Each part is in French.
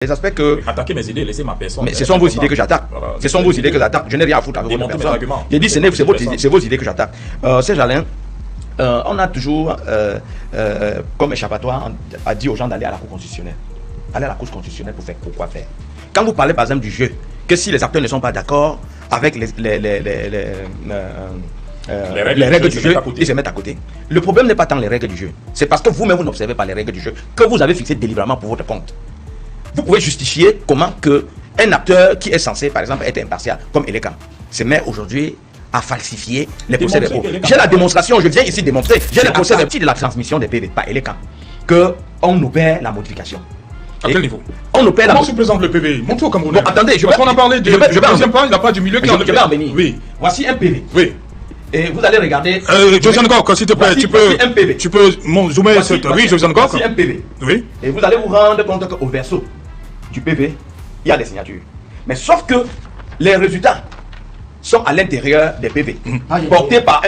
Les aspects que... Attaquer mes idées, laisser ma personne. Mais ce sont vos idées que j'attaque. Voilà. Ce sont vos idées que j'attaque. Je n'ai rien à foutre avec votre personne. J'ai dit c'est vos idées que j'attaque. Serge Alain, on a toujours, comme échappatoire, a dit aux gens d'aller à la Cour constitutionnelle. Aller à la Cour constitutionnelle pour faire pourquoi faire. Quand vous parlez par exemple du jeu, que si les acteurs ne sont pas d'accord avec les règles du jeu, ils se mettent à côté. Le problème n'est pas tant les règles du jeu. C'est parce que vous-même vous n'observez pas les règles du jeu que vous avez fixé délibérément pour votre compte. Vous pouvez justifier comment un acteur qui est censé, par exemple, être impartial, comme Elekam, se met aujourd'hui à falsifier les procès verbaux. J'ai la démonstration, je viens ici démontrer, j'ai le procès verbaux de la transmission des PV par Elekam, qu'on opère la modification. À quel niveau? On opère la... Comment se présente le PV? Montre au Camerounais. Bon, attendez, on a parlé du deuxième plan, il n'a pas du milieu qui en est. Je vais en venir. Oui. Voici un PV. Oui. Et vous allez regarder... Josiane Gork, s'il te plaît, tu peux zoomer cette... Oui, Josiane Gork. Voici un PV. Oui. Et vous allez vous rendre compte qu'au verso du PV, il y a des signatures. Mais sauf que les résultats sont à l'intérieur des PV, portés par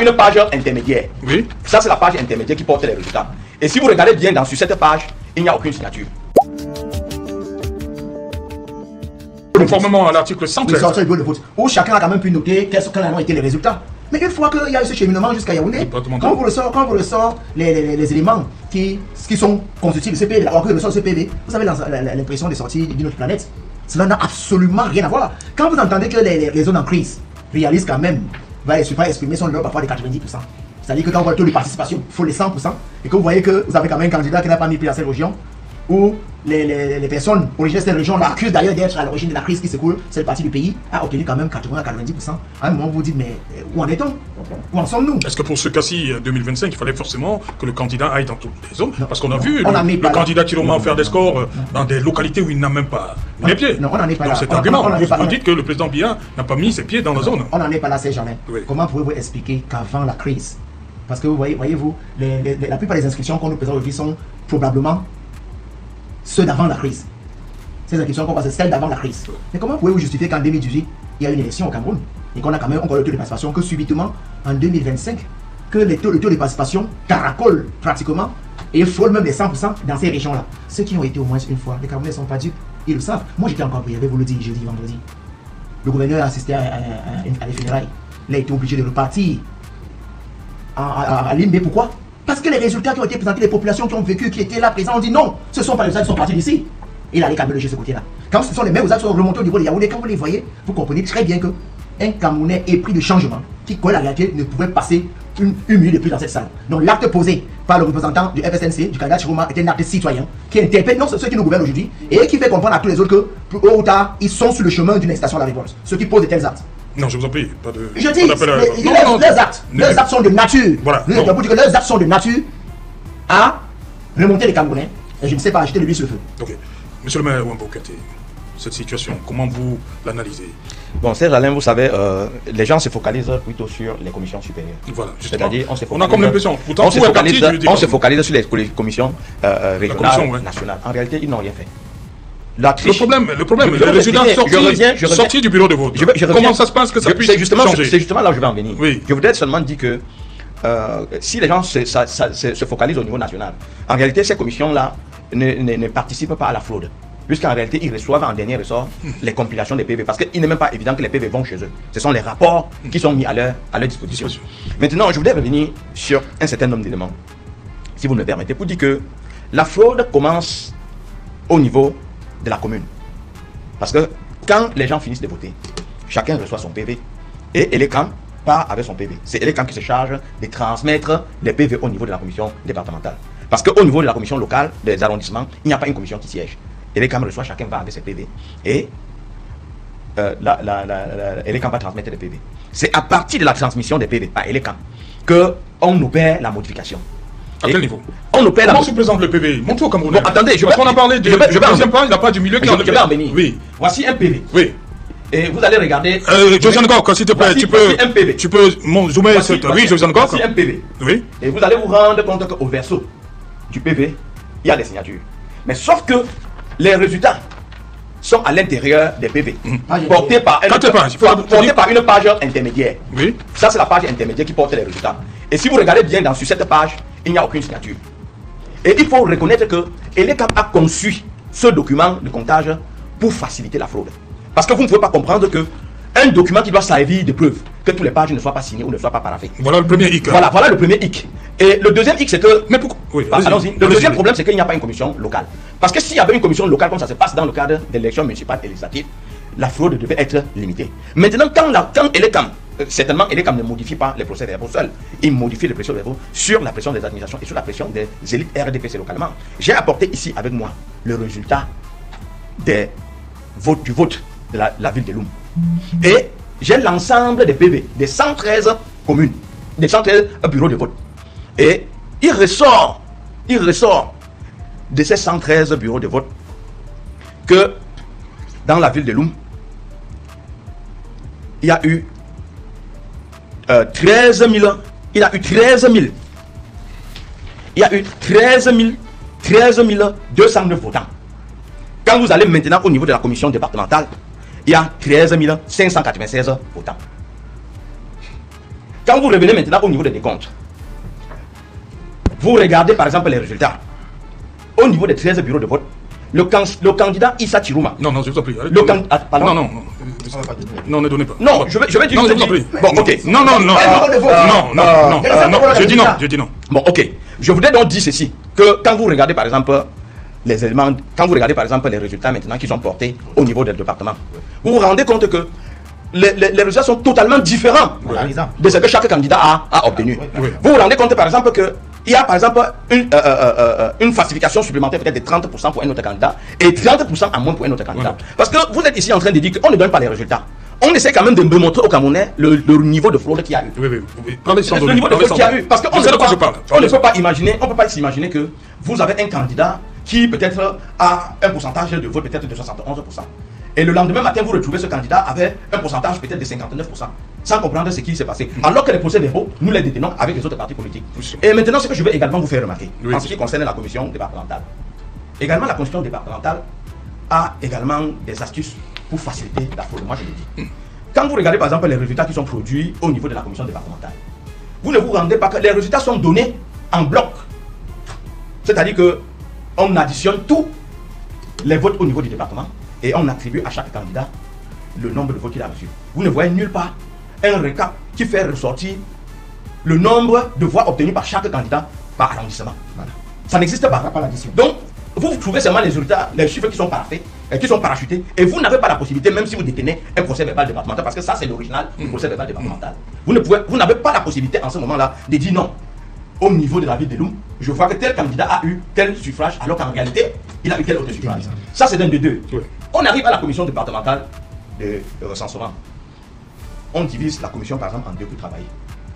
une page intermédiaire. Oui. Ça, c'est la page intermédiaire qui porte les résultats. Et si vous regardez bien sur cette page, il n'y a aucune signature. Conformément à l'article 113. Où chacun a quand même pu noter quels ont été les résultats. Mais une fois qu'il y a eu ce cheminement jusqu'à Yaoundé, quand vous ressort les éléments qui sont constitutifs de ce PV, alors que le sort de ce PV, vous avez l'impression de sortir d'une autre planète. Cela n'a absolument rien à voir. Quand vous entendez que les zones en crise réalisent quand même, va exprimer son nombre parfois de 90%. C'est-à-dire que quand vous voyez le taux de participation, il faut les 100%, et que vous voyez que vous avez quand même un candidat qui n'a pas mis pied dans cette région, où les personnes originaires de cette région l'accusent d'ailleurs d'être à l'origine de la crise qui secoue cette partie du pays, a obtenu quand même 80 à 90%. À un moment, vous vous dites, mais où en est-on? Où en sommes-nous? Est-ce que pour ce cas-ci, 2025, il fallait forcément que le candidat aille dans toutes les zones? Parce qu'on a vu le candidat Tiroma faire des scores dans des localités où il n'a même pas mis les pieds. Non, on n'en est pas là. Donc cet argument, vous dites que le président Biya n'a pas mis ses pieds dans la zone. On n'en est pas là, Serge Alain. Comment pouvez-vous expliquer qu'avant la crise, parce que voyez-vous, la plupart des inscriptions qu'on nous présente aujourd'hui sont probablement ceux d'avant la crise. Ces inscriptions qu'on voit, c'est celles d'avant la crise. Mais comment pouvez-vous justifier qu'en 2018, il y a une élection au Cameroun et qu'on a quand même encore le taux de participation, que subitement, en 2025, que le taux de participation caracole pratiquement et frôle même les 100% dans ces régions-là? Ceux qui ont été au moins une fois, les Camerounais ne sont pas dupes, ils le savent. Moi, j'étais encore privé, vous le dites, jeudi, vendredi. Le gouverneur a assisté à les funérailles. Il a été obligé de repartir à Limbe. Pourquoi? Parce que les résultats qui ont été présentés, les populations qui ont vécu, qui étaient là présents, ont dit non, ce ne sont pas les résultats qui sont partis d'ici. Il allait calmer le jeu de ce côté-là. Quand ce sont les mêmes résultats qui sont remontés au niveau de Yaoundé, quand vous les voyez, vous comprenez très bien qu'un Camerounais épris de changement, qui connaît la réalité, ne pouvait passer une minute de plus dans cette salle. Donc l'acte posé par le représentant du FSNC, du candidat Chiroma, est un acte citoyen qui interpelle non ceux qui nous gouvernent aujourd'hui et qui fait comprendre à tous les autres que, plus haut ou tard, ils sont sur le chemin d'une extinction de la révolte. Ceux qui posent de tels actes. Non, je vous en prie, pas de... Je dis, leurs actes sont de nature. Voilà. Pour dire que leurs actes sont de nature à remonter les Camerounais. Et je ne sais pas, jeter le lui sur le feu. Ok. Monsieur le maire Wambokate, cette situation, comment vous l'analysez? Bon, Serge Alain, vous savez, les gens se focalisent plutôt sur les commissions supérieures. Voilà, c'est-à-dire, on a comme l'impression, on se focalise sur les commissions régionales, nationales. En réalité, ils n'ont rien fait. Le problème, les résultats sortis du bureau de vote. Comment ça se passe que ça puisse changer? C'est justement là où je vais en venir. Oui. Je voudrais seulement dire que si les gens se focalisent au niveau national, en réalité, ces commissions-là ne participent pas à la fraude. Puisqu'en réalité, ils reçoivent en dernier ressort les compilations des PV. Parce qu'il n'est même pas évident que les PV vont chez eux. Ce sont les rapports qui sont mis à leur disposition. Maintenant, je voudrais revenir sur un certain nombre d'éléments, si vous me permettez, pour dire que la fraude commence au niveau de la commune. Parce que quand les gens finissent de voter, chacun reçoit son PV. Et Elekam part avec son PV. C'est Elekam qui se charge de transmettre les PV au niveau de la commission départementale. Parce qu'au niveau de la commission locale, des arrondissements, il n'y a pas une commission qui siège. Elekam reçoit, chacun va avec ses PV. Et Elekam va transmettre les PV. C'est à partir de la transmission des PV par Elekam qu'on opère la modification. À quel niveau? On opère Comment se présente le PV? Montre au Camerounais. Bon, attendez, on a parlé du deuxième plan, il n'a pas du milieu qui en est. Je vais en venir. Oui. Voici un PV. Oui. Et vous allez regarder... Josiane Gork, s'il te plaît, tu peux zoomer cette... Oui, Josiane Gork. Voici un PV. Oui. Et vous allez vous rendre compte qu'au verso du PV, il y a des signatures. Mais sauf que les résultats sont à l'intérieur des PV, portés par une page intermédiaire. Oui. Ça, c'est la page intermédiaire qui porte les résultats. Et si vous regardez bien sur cette page, il n'y a aucune signature. Et il faut reconnaître que Elekam a conçu ce document de comptage pour faciliter la fraude. Parce que vous ne pouvez pas comprendre que un document qui doit servir de preuve, que toutes les pages ne soient pas signées ou ne soient pas paraphées. Voilà le premier hic. Voilà le premier hic. Et le deuxième hic, c'est que... Mais pourquoi? Oui, allons-y. Le deuxième problème, c'est qu'il n'y a pas une commission locale. Parce que s'il y avait une commission locale, comme ça se passe dans le cadre d'élections municipales et législatives, la fraude devait être limitée. Maintenant, quand Elecam, certainement Elecam ne modifie pas les procès-verbaux seuls, il modifie les procès-verbaux sur la pression des administrations et sur la pression des élites RDPC localement. J'ai apporté ici avec moi le résultat du vote de la ville de Loum. Et j'ai l'ensemble des PV, des 113 communes, des 113 bureaux de vote. Et il ressort de ces 113 bureaux de vote que dans la ville de Loum, il y a eu 13 209 votants. Quand vous allez maintenant au niveau de la commission départementale, il y a 13 596 votants. Quand vous revenez maintenant au niveau des décomptes, vous regardez par exemple les résultats. Au niveau des 13 bureaux de vote, le candidat Issa Chirouma. Non, je vous en prie. Non, ne donnez pas. Non, je vais dire. Non, je vous en prie. Bon, ok. Non. Je dis non. Bon, ok. Je voudrais donc dire ceci, que quand vous regardez par exemple les éléments, quand vous regardez par exemple les résultats maintenant qui sont portés au niveau des départements, vous vous rendez compte que les résultats sont totalement différents de ce que chaque candidat a obtenu. Vous vous rendez compte par exemple que il y a par exemple une falsification supplémentaire peut-être de 30% pour un autre candidat et 30% en moins pour un autre candidat. Parce que vous êtes ici en train de dire qu'on ne donne pas les résultats. On essaie quand même de montrer aux Camerounais le niveau de fraude qu'il y a eu. Oui. Parlez sans le niveau de fraude qu'il y a eu. Parce qu'on ne peut pas s'imaginer que vous avez un candidat qui peut-être a un pourcentage de vote peut-être de 71%. Et le lendemain matin, vous retrouvez ce candidat avec un pourcentage peut-être de 59%, sans comprendre ce qui s'est passé. Alors que les procès-verbaux, nous les détenons avec les autres partis politiques. Et maintenant, ce que je veux également vous faire remarquer, en ce qui concerne la commission départementale. Également, la commission départementale a également des astuces pour faciliter la fraude. Moi, je le dis. Quand vous regardez par exemple les résultats qui sont produits au niveau de la commission départementale, vous ne vous rendez pas que les résultats sont donnés en bloc. C'est-à-dire qu'on additionne tous les votes au niveau du département et on attribue à chaque candidat le nombre de votes qu'il a reçu. Vous ne voyez nulle part un récap qui fait ressortir le nombre de voix obtenues par chaque candidat par arrondissement. Voilà. Ça n'existe pas. Donc, vous trouvez seulement les résultats, les chiffres qui sont parfaits, qui sont parachutés, et vous n'avez pas la possibilité, même si vous détenez un procès verbal départemental, parce que ça c'est l'original du procès verbal départemental. Vous n'avez pas la possibilité en ce moment-là de dire non. Au niveau de la ville de Loum, je vois que tel candidat a eu tel suffrage, alors qu'en réalité, il a eu tel autre suffrage. Ça, c'est un de deux. Oui. On arrive à la commission départementale de recensement. On divise la commission, par exemple, en deux pour travailler.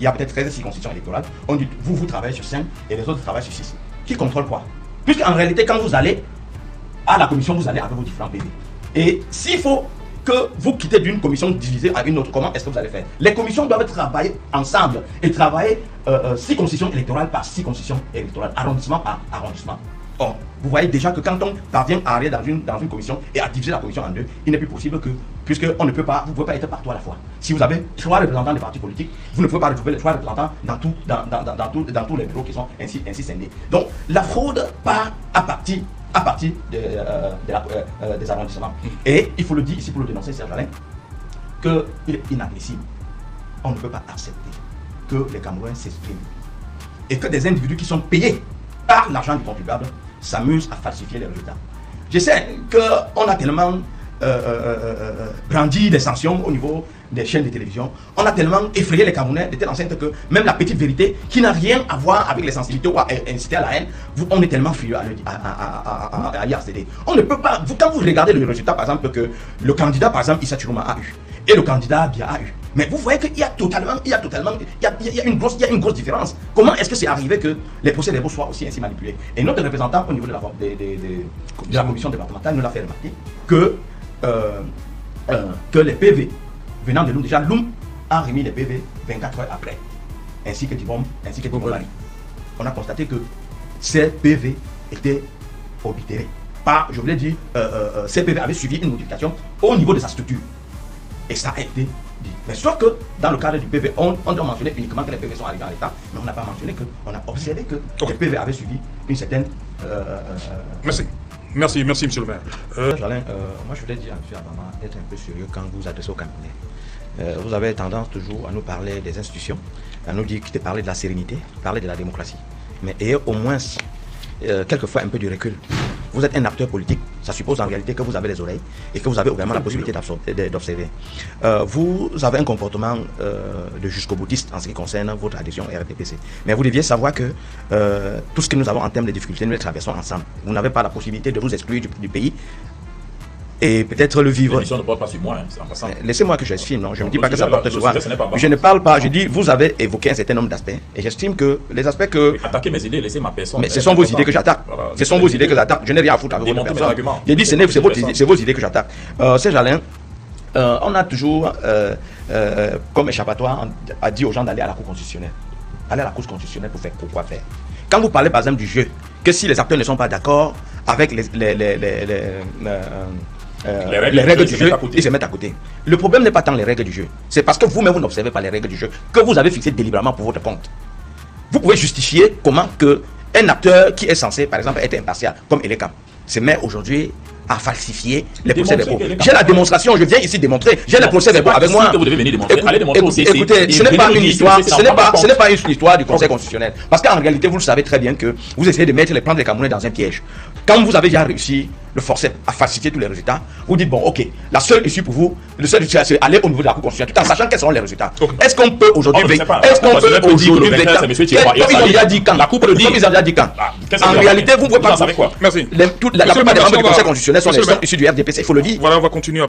Il y a peut-être 13 circonscriptions électorales. On dit, vous travaillez sur 5 et les autres travaillent sur 6. Qui contrôle quoi? Puisqu'en réalité, quand vous allez à la commission, vous allez avec vos différents PV. Et s'il faut que vous quittez d'une commission divisée à une autre, comment est-ce que vous allez faire? Les commissions doivent travailler ensemble et travailler circonscription électorale par circonscription électorale, arrondissement par arrondissement. Or, vous voyez déjà que quand on parvient à arriver dans une commission et à diviser la commission en deux, il n'est plus possible que, puisque on ne peut pas, vous ne pouvez pas être partout à la fois. Si vous avez 3 représentants des partis politiques, vous ne pouvez pas retrouver les 3 représentants dans tous les bureaux qui sont ainsi scindés. Donc, la fraude part à partir des arrondissements. Et il faut le dire ici pour le dénoncer, Serge Alain, qu'il est inadmissible. On ne peut pas accepter que les Camerounais s'expriment et que des individus qui sont payés par l'argent du contribuable s'amusent à falsifier les résultats. Je sais qu'on a tellement brandi des sanctions au niveau des chaînes de télévision, on a tellement effrayé les Camerounais de telle enceinte que même la petite vérité qui n'a rien à voir avec les sensibilités ou à inciter à la haine, on est tellement furieux à y accéder. On ne peut pas, quand vous regardez le résultat par exemple que le candidat par exemple Issa Chirouma a eu et le candidat Bia a eu, mais vous voyez qu'il y a une grosse différence. Comment est-ce que c'est arrivé que les procès-verbaux soient aussi ainsi manipulés? Et notre représentant au niveau de la commission départementale nous l'a fait remarquer que les PV venant de Loum, déjà Loum a remis les PV 24 heures après, ainsi que Dibom, ainsi que Dibomari. On a constaté que ces PV étaient obitérés. Je voulais dire, ces PV avaient suivi une modification au niveau de sa structure. Et ça a été dit. Mais sauf que dans le cadre du PV, on doit mentionner uniquement que les PV sont arrivés en l'état, mais on n'a pas mentionné qu'on a observé que les PV avaient suivi une certaine... Merci. Merci, merci, monsieur le maire. Alain, moi je voulais dire à M. Abama d'être un peu sérieux quand vous vous adressez aux Camerounais. Vous avez tendance toujours à nous parler des institutions, à nous dire de parler de la sérénité, parler de la démocratie. Mais ayez au moins quelquefois un peu de recul. Vous êtes un acteur politique, ça suppose en réalité que vous avez les oreilles et que vous avez également la possibilité d'observer. Vous avez un comportement de jusqu'au boutiste en ce qui concerne votre adhésion au RDPC. Mais vous deviez savoir que tout ce que nous avons en termes de difficultés, nous les traversons ensemble. Vous n'avez pas la possibilité de vous exclure du pays et peut-être le vivre. L'émission ne porte pas sur moi, hein, c'est en passant. Laissez-moi que j'exprime, non, je ne dis pas que ça porte sur moi. Je ne parle pas, je dis, vous avez évoqué un certain nombre d'aspects. Et j'estime que les aspects que... Attaquer mes idées, laissez ma personne. Mais ce sont vos idées que j'attaque. Ce sont vos idées que j'attaque. Je n'ai rien à foutre avec votre personne. J'ai dit, c'est vos idées que j'attaque. Serge Alain, on a toujours, comme échappatoire, a dit aux gens d'aller à la Cour constitutionnelle. Aller à la Cour constitutionnelle pour faire quoi faire. Quand vous parlez par exemple du jeu, que si les acteurs ne sont pas d'accord avec les règles du jeu, ils se mettent à côté. Le problème n'est pas tant les règles du jeu. C'est parce que vous-même, vous n'observez pas les règles du jeu que vous avez fixé délibérément pour votre compte. Vous pouvez justifier comment un acteur qui est censé, par exemple, être impartial, comme Elekam, se met aujourd'hui à falsifier les procès-verbaux. J'ai la démonstration, je viens ici démontrer. J'ai les procès-verbaux avec moi. Que vous devez venir démontrer. Allez démontrer écoutez, ce n'est pas une histoire, ce n'est pas une histoire du Conseil constitutionnel. Parce qu'en réalité, vous le savez très bien que vous essayez de mettre les prendre les Camerounais dans un piège. Quand vous avez déjà réussi le forcer à falsifier tous les résultats, vous dites bon, ok, la seule issue pour vous, le seul issue, c'est aller au niveau de la Cour constitutionnelle, tout en sachant quels seront les résultats. Est-ce qu'on peut aujourd'hui, comme ils ont déjà dit quand, en réalité, vous ne pouvez pas savoir quoi. Merci. La plupart des membres du Conseil constitutionnel sont issus du RDPC, il faut le dire. Voilà, on va continuer.